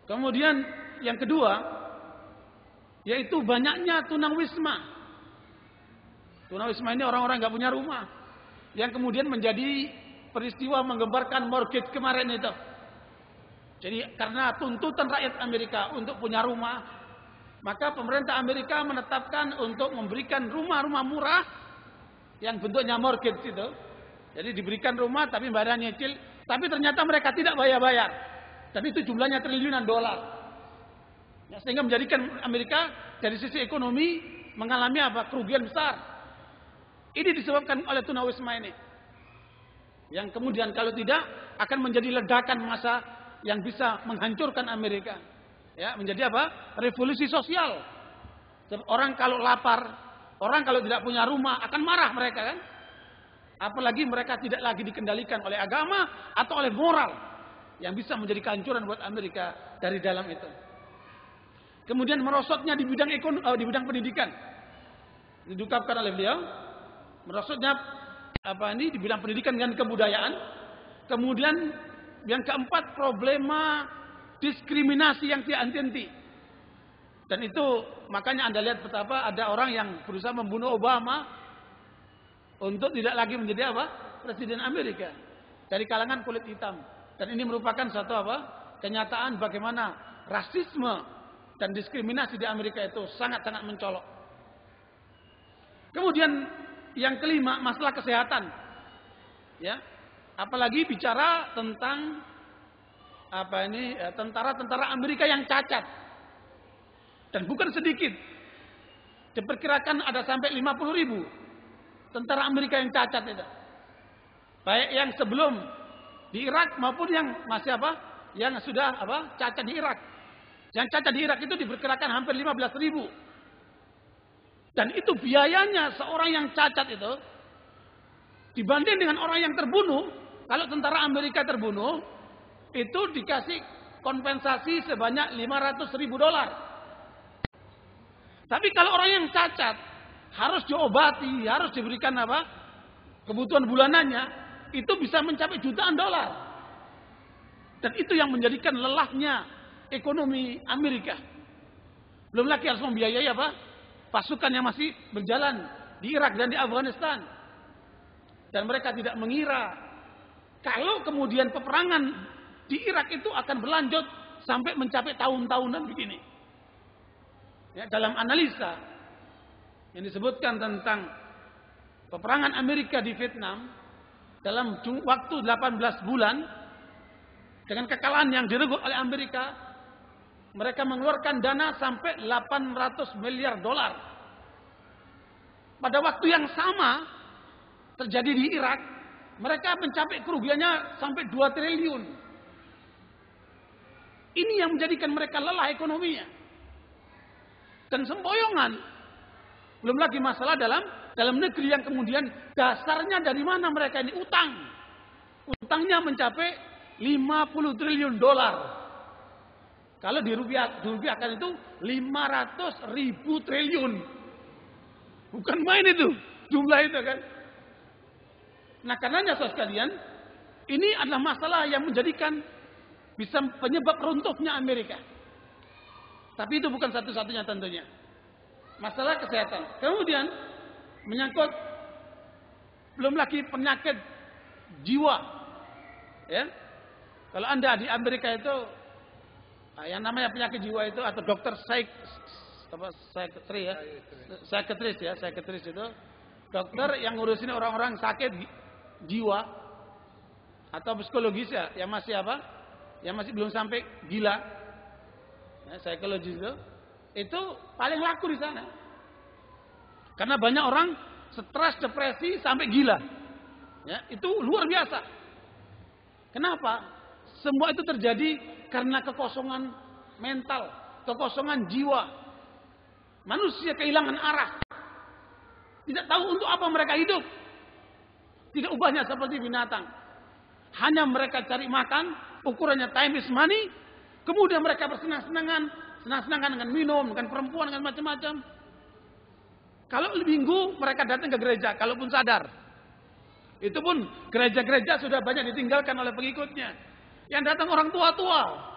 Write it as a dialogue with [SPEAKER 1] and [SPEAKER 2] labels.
[SPEAKER 1] Kemudian yang kedua, yaitu banyaknya tunawisma. Tunawisma ini orang-orang nggak punya rumah, yang kemudian menjadi peristiwa menggemparkan mortgage kemarin itu. Jadi karena tuntutan rakyat Amerika untuk punya rumah, maka pemerintah Amerika menetapkan untuk memberikan rumah-rumah murah yang bentuknya mortgage itu. Jadi diberikan rumah tapi bayarnya nyicil, tapi ternyata mereka tidak bayar-bayar. Dan itu jumlahnya triliunan dolar. Ya, sehingga menjadikan Amerika dari sisi ekonomi mengalami kerugian besar. Ini disebabkan oleh tunawisma ini. Yang kemudian kalau tidak akan menjadi ledakan massa yang bisa menghancurkan Amerika. Ya, menjadi revolusi sosial. Orang kalau lapar, orang kalau tidak punya rumah akan marah mereka kan. Apalagi mereka tidak lagi dikendalikan oleh agama atau oleh moral yang bisa menjadi kehancuran buat Amerika dari dalam itu. Kemudian merosotnya di bidang pendidikan. Diungkapkan oleh beliau, merosotnya di bidang pendidikan dan kebudayaan. Kemudian yang keempat, problema diskriminasi yang tidak henti-henti. Dan itu makanya Anda lihat betapa ada orang yang berusaha membunuh Obama untuk tidak lagi menjadi presiden Amerika dari kalangan kulit hitam. Dan ini merupakan satu kenyataan bagaimana rasisme dan diskriminasi di Amerika itu sangat-sangat mencolok. Kemudian yang kelima, masalah kesehatan. Ya. Apalagi bicara tentang tentara-tentara Amerika yang cacat. Dan bukan sedikit. Diperkirakan ada sampai 50.000 tentara Amerika yang cacat itu. Baik yang sebelum di Irak maupun yang masih yang sudah cacat di Irak. Yang cacat di Irak itu diperkirakan hampir 15.000. Dan itu biayanya seorang yang cacat itu dibanding dengan orang yang terbunuh. Kalau tentara Amerika terbunuh itu dikasih kompensasi sebanyak $500.000. Tapi kalau orang yang cacat harus diobati, harus diberikan kebutuhan bulanannya, itu bisa mencapai jutaan dolar. Dan itu yang menjadikan lelahnya ekonomi Amerika. Belum lagi harus membiayai pasukan yang masih berjalan di Irak dan di Afghanistan. Dan mereka tidak mengira kalau kemudian peperangan di Irak itu akan berlanjut sampai mencapai tahun-tahunan begini. Ya, dalam analisa yang disebutkan tentang peperangan Amerika di Vietnam, dalam waktu 18 bulan, dengan kekalahan yang direbut oleh Amerika, mereka mengeluarkan dana sampai $800 miliar. Pada waktu yang sama, terjadi di Irak, mereka mencapai kerugiannya sampai 2 triliun. Ini yang menjadikan mereka lelah ekonominya. Dan semboyongan. Belum lagi masalah dalam negeri yang kemudian dasarnya dari mana mereka ini utang. Utangnya mencapai 50 triliun dolar. Kalau dirupiahkan itu 500.000 triliun. Bukan main itu jumlah itu kan. Nah karenanya saudara sekalian, ini adalah masalah yang menjadikan bisa penyebab runtuhnya Amerika. Tapi itu bukan satu-satunya tentunya. Masalah kesehatan. Kemudian menyangkut belum lagi penyakit jiwa. Ya. Kalau Anda di Amerika itu yang namanya penyakit jiwa itu atau dokter psikiatris itu dokter yang ngurusin orang-orang sakit jiwa atau psikologis yang masih yang masih belum sampai gila. Ya, psikologis itu paling laku di sana. Karena banyak orang stres, depresi sampai gila. Ya, itu luar biasa. Kenapa? Semua itu terjadi karena kekosongan mental, kekosongan jiwa. Manusia kehilangan arah. Tidak tahu untuk apa mereka hidup. Tidak ubahnya seperti binatang. Hanya mereka cari makan, ukurannya time is money. Kemudian mereka bersenang-senangan dengan minum, dengan perempuan, dengan macam-macam. Kalau minggu mereka datang ke gereja, kalaupun sadar. Itu pun gereja-gereja sudah banyak ditinggalkan oleh pengikutnya. Yang datang orang tua-tua.